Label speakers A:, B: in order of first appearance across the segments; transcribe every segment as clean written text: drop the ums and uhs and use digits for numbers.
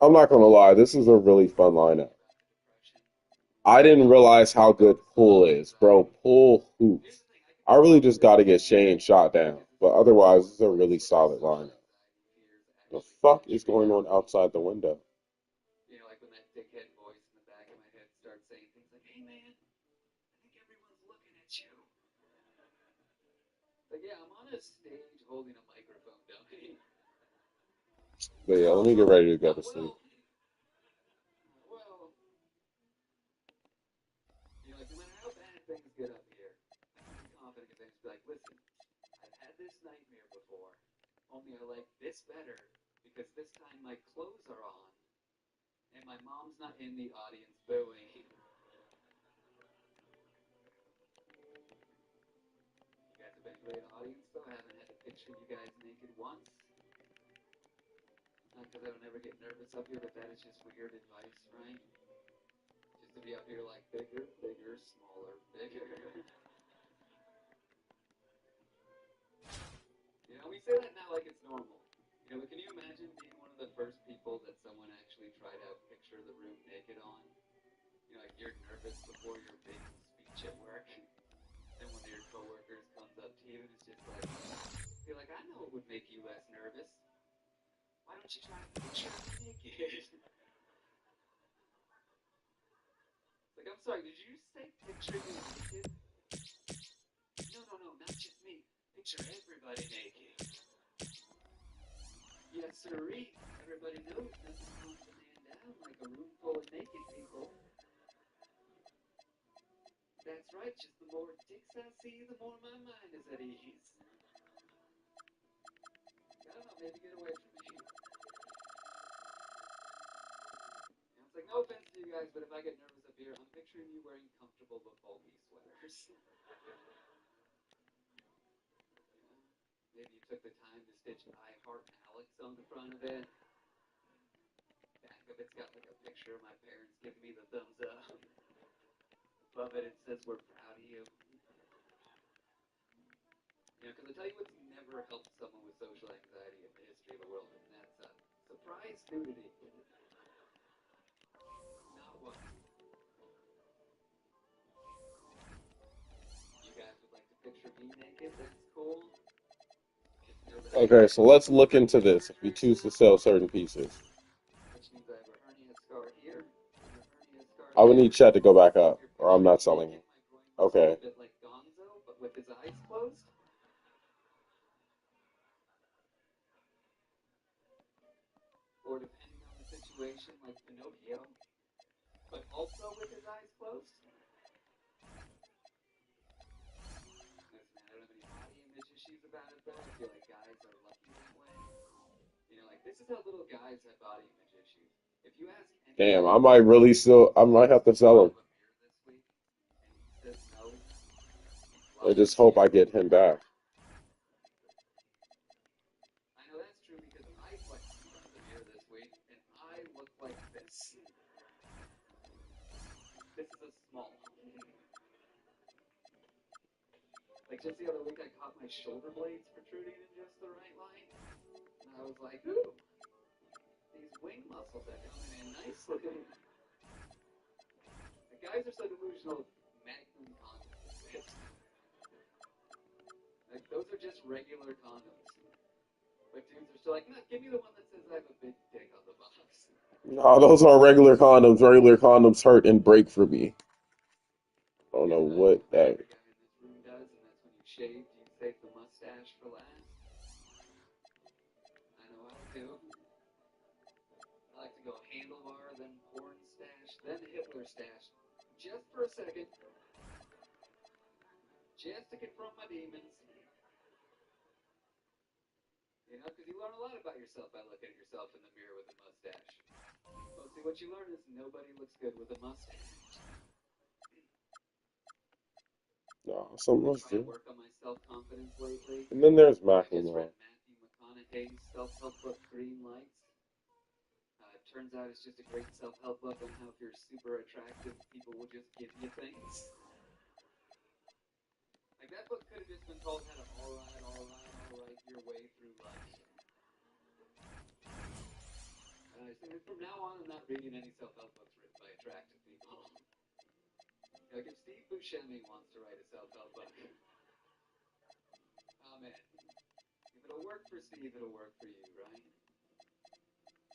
A: I'm not gonna lie, this is a really fun lineup.
B: about depression.
A: I didn't realize how good Pool is, bro. Pool
B: Here's
A: hoops.
B: the thing, I can
A: I
B: tell you
A: really
B: about
A: just got to get
B: therapy
A: Shane shot down,
B: because
A: but
B: it's one of the
A: otherwise,
B: few
A: this is a really
B: ways where my
A: solid
B: social
A: lineup.
B: anxiety fears
A: The
B: actually
A: fuck is
B: saturate
A: going
B: out
A: on
B: a little
A: outside
B: bit.
A: the window?
B: Like when that dickhead voice in the back of my head starts saying things like, "Hey man, I think everyone's looking at you." Like, yeah, I'm on a stage holding a microphone, dummy.
A: But yeah, let
B: Oh,
A: me get
B: oh,
A: ready to go to sleep.
B: well, well. Like no matter how bad things get up here, I can be confident because I just be like, listen, I've had this nightmare before, only I like this better because this time my clothes are on and my mom's not in the audience booing. You guys have been a great audience though. I haven't had to picture you guys naked once. Not because I don't ever get nervous up here, but that is just weird advice, right? Just to be up here like bigger, bigger, smaller, bigger. We say that now like it's normal. But can you imagine being one of the first people that someone actually tried to picture the room naked on? Like you're nervous before your big speech at work, and one of your coworkers comes up to you and is just like, "You're like, I know what would make you less nervous. Why don't you try to picture me naked?" It's like, I'm sorry, did you say picture me naked? No, no, no, not just me. Picture everybody naked. Yes, sirree. Everybody knows nothing calms a man down like a room full of naked people. That's right, just the more dicks I see, the more my mind is at ease. I don't know, maybe get away from me. It's like, no offense to you guys, but if I get nervous up here, I'm picturing you wearing comfortable but bulky sweaters. Maybe you took the time to stitch I Heart Alex on the front of it. Back of it's got like a picture of my parents giving me the thumbs up. Above it, it says, we're proud of you. Because I tell you what's never helped someone with social anxiety in the history of the world, and that's surprise nudity. Not one. You guys would like to picture me naked? That's cool. Just know that I have
A: Okay,
B: a
A: so let's look
B: hernia
A: into this if we
B: scar
A: choose to
B: now,
A: sell certain pieces.
B: which means I have a hernia scar here and a hernia scar
A: I would
B: there.
A: need Chet to go back
B: So if
A: up,
B: you're
A: or I'm
B: picturing
A: not
B: me
A: selling
B: naked,
A: it.
B: my groin must look
A: Okay.
B: a bit like Gonzo, but with his eyes closed. Or depending on the situation, like Pinocchio, but also with his eyes closed. Listen, man, I don't have any body image issues about it, though. I feel like guys are lucky that way. Like this is how little guys have body image issues. If you ask any
A: Damn,
B: guy
A: I
B: this
A: might really
B: week,
A: still, I
B: you
A: might have
B: ask
A: to
B: him in
A: sell
B: front
A: him.
B: of a mirror this week, and he says no, he's
A: I
B: lying
A: just
B: to
A: hope
B: you.
A: I get him back.
B: I know that's true because I flexed in front of the mirror this week, and I look like this. This is a small. Like just the other week, I caught my shoulder blades protruding in just the right line, and I was like, ooh, these wing muscles are coming in nicely. The guys are so delusional. Magnum condoms exist. Like those are just regular condoms. But dudes are still like, no, give me the one that says I have a big dick on the box.
A: No, those are regular condoms. Regular condoms hurt and break for me. I don't know
B: Here's what
A: what that.
B: every guy in this room does, and that's when you shave, you save the mustache for last. I know I do. I like to go handlebar, then porn stash, then Hitler stash. Just for a second, just to confront my demons. Because you learn a lot about yourself by looking at yourself in the mirror with a mustache. Mostly what you learn is nobody looks good with a mustache.
A: No,
B: I've
A: something
B: been
A: else
B: trying to
A: too.
B: work on my self-confidence lately.
A: And then there's
B: I just
A: Macklemore.
B: read Matthew McConaughey's self-help book, Green Lights. It turns out it's just a great self-help book on how if you're super attractive, people will just give you things. Like that book could have just been called how to all right your way through life. seriously, from now on, I'm not reading any self-help books written by attractive people. Like if Steve Buscemi wants to write a self-help book, I'm in. If it'll work for Steve, it'll work for you, right?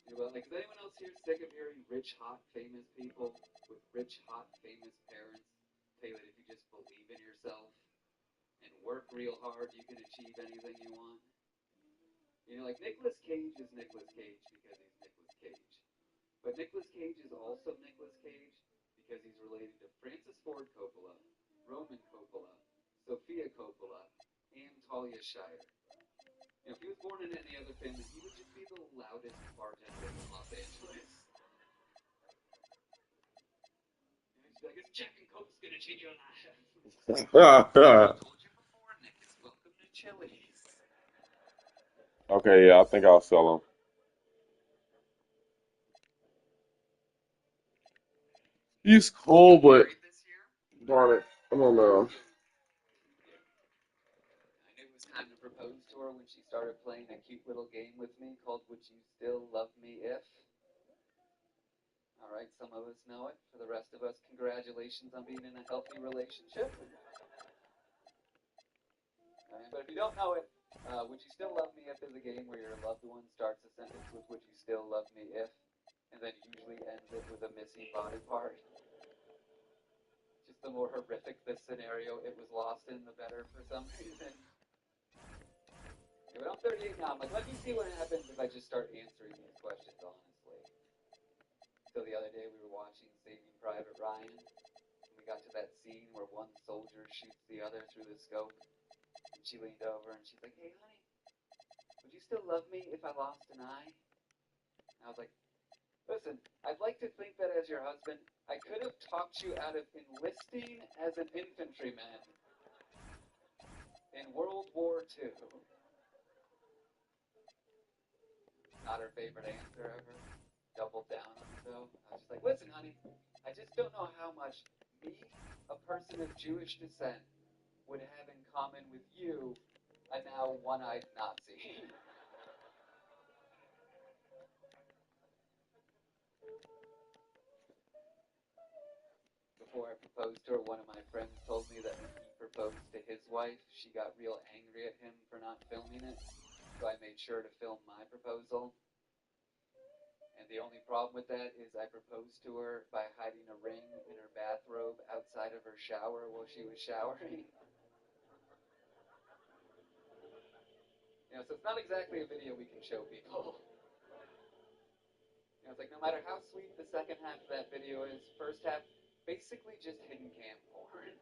B: Like, is anyone else here sick of hearing rich, hot, famous people with rich, hot, famous parents tell you that if you just believe in yourself and work real hard, you can achieve anything you want? Like Nicolas Cage is Nicolas Cage because he's Nicolas Cage. But Nicolas Cage is also Nicolas Cage because he's related to Francis Ford Coppola, Roman Coppola, Sophia Coppola, and Talia Shire. If he was born in any other family, he would just be the loudest bartender in Los Angeles. He's like, "It's Jack and Coke's gonna change your life." I told you before, Nick is welcome to Chili's.
A: Okay, yeah, I think I'll sell him. He's cool, but
B: Married this year?
A: darn it, I don't know.
B: I knew it was time to propose to her when she started playing a cute little game with me called Would You Still Love Me If? All right, some of us know it. For the rest of us, congratulations on being in a healthy relationship. But if you don't know it, Would You Still Love Me If is a game where your loved one starts a sentence with Would you still love me if, and then usually ends it with a missing body part. Just the more horrific the scenario it was lost in, the better for some reason. Yeah, but I'm 38 now. I'm like, let me see what happens if I just start answering these questions honestly. So the other day we were watching Saving Private Ryan, and we got to that scene where one soldier shoots the other through the scope, and she leaned over and she's like, "Hey, honey, would you still love me if I lost an eye?" And I was like, "Listen, I'd like to think that as your husband, I could have talked you out of enlisting as an infantryman in World War II." Not her favorite answer ever. Doubled down on it though. I was just like, "Listen, honey, I just don't know how much me, a person of Jewish descent, would have in common with you, a now one-eyed Nazi." Before I proposed to her, one of my friends told me that when he proposed to his wife, she got real angry at him for not filming it. So I made sure to film my proposal. And the only problem with that is I proposed to her by hiding a ring in her bathrobe outside of her shower while she was showering. So it's not exactly a video we can show people. It's like no matter how sweet the second half of that video is, first half basically just hidden cam porn.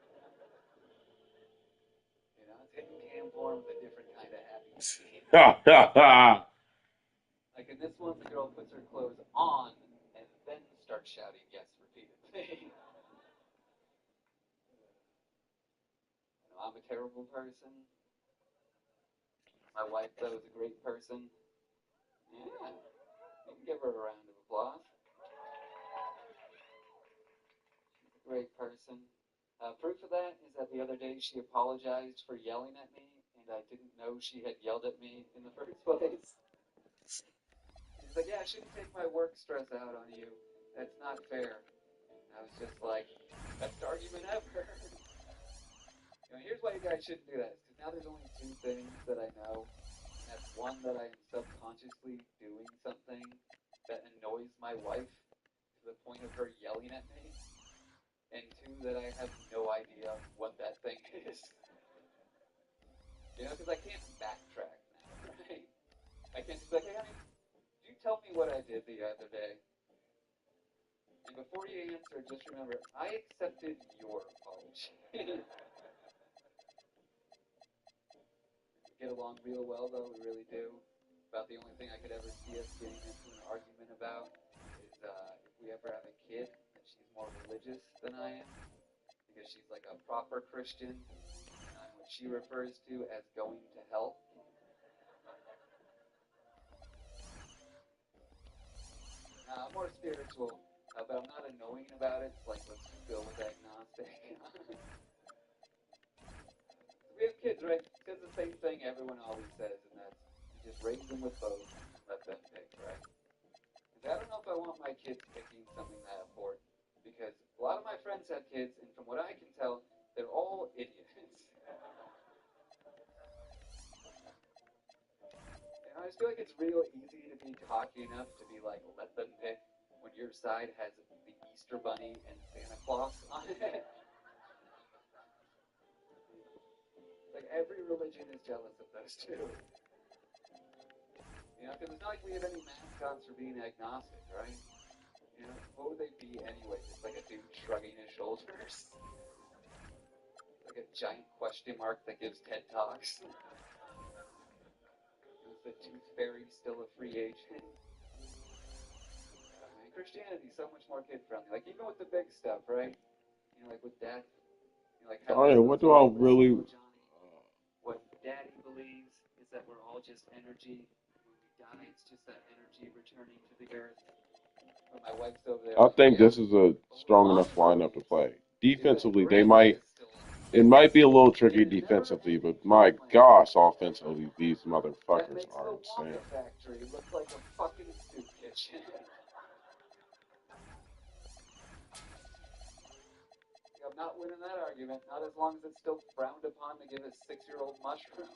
B: It's hidden cam porn with a different kind of happy scene. Like in this one, the girl puts her clothes on and then starts shouting yes repeatedly. I'm a terrible person. My wife, though, is a great person. Yeah, you can give her a round of applause. She's a great person. Proof of that is that the other day she apologized for yelling at me, and I didn't know she had yelled at me in the first place. She's like, "Yeah, I shouldn't take my work stress out on you. That's not fair." And I was just like, "Best argument ever." Here's why you guys shouldn't do that. Because now there's only two things that I know. And that's one, that I am subconsciously doing something that annoys my wife to the point of her yelling at me. And two, that I have no idea what that thing is. Because I can't backtrack now, right? I can't just be like, "Hey, honey, did you tell me what I did the other day?" And before you answer, just remember, I accepted your apology. We get along real well, though, we really do. About the only thing I could ever see us getting into an argument about is if we ever have a kid, that she's more religious than I am, because she's like a proper Christian, and I'm what she refers to as going to hell. I'm more spiritual, but I'm not annoying about it. It's like, let's just go with agnostic. We have kids, right? It says the same thing everyone always says, and that's you just raise them with both and let them pick, right? I don't know kids picking something that important because a lot of my friends have kids, and from what I can tell, they're all idiots. And I just feel like it's real easy to be cocky enough to be like, let them pick when your side has the Easter Bunny and Santa Claus on it. Like every religion is jealous of those two. Because it's not like we have any mascots for being agnostic, right? What would they be anyway? Just like a dude shrugging his shoulders, like a giant question mark that gives TED talks. Is the tooth fairy still a free agent? Man, Christianity's so much more kid friendly. Like even with the big stuff, right? Like with death, like how
A: Alright, what
B: Jesus
A: do I
B: told this
A: really?
B: little Johnny. What Daddy believes is that we're all just energy. When we die, it's just that energy returning to the earth. But my wife's over there
A: I
B: like,
A: think
B: yeah.
A: this is a
B: But what
A: strong
B: Mom
A: enough lineup to
B: believes
A: play.
B: is that
A: Defensively, they
B: grace
A: might.
B: is still
A: It
B: alive.
A: might be a little tricky
B: In a
A: defensively,
B: never-ending
A: but my
B: homeland
A: gosh, offensively, these
B: that
A: motherfuckers
B: makes
A: are
B: the
A: insane.
B: Wonka factory look like a fucking soup kitchen. I'm not winning that argument. Not as long as it's still frowned upon to give a 6-year-old mushrooms.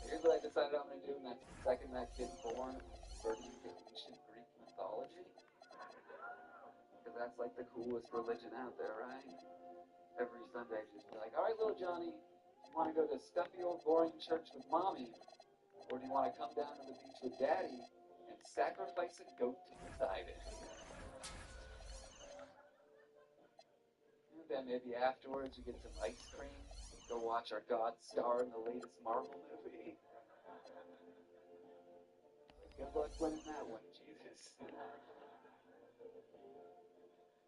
B: Here's what I decided I'm going to do, and that's the second that kid's born, I'm converting to ancient Greek mythology. Because that's like the coolest religion out there, right? Every Sunday, just be like, all right, little Johnny, do you want to go to stuffy old boring church with mommy? Or do you want to come down to the beach with daddy and sacrifice a goat to Poseidon? Then maybe afterwards you get some ice cream, go watch our God star in the latest Marvel movie. Good luck winning that one, Jesus.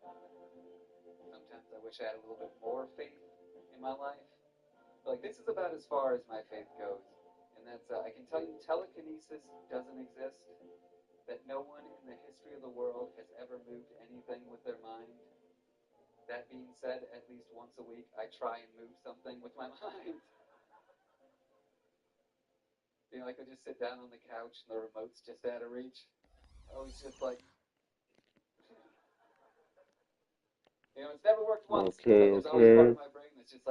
B: Sometimes I wish I had a little bit more faith in my life. But like this is about as far as my faith goes, and that's I can tell you telekinesis doesn't exist. That no one in the history of the world has ever moved anything with their mind. That being said, at least once a week I try and move something with my mind. Like I just sit down on the couch and the remote's just out of reach. I was just like, it's never worked once, but
A: Okay,
B: there's always part
A: okay.
B: of my brain that's just like.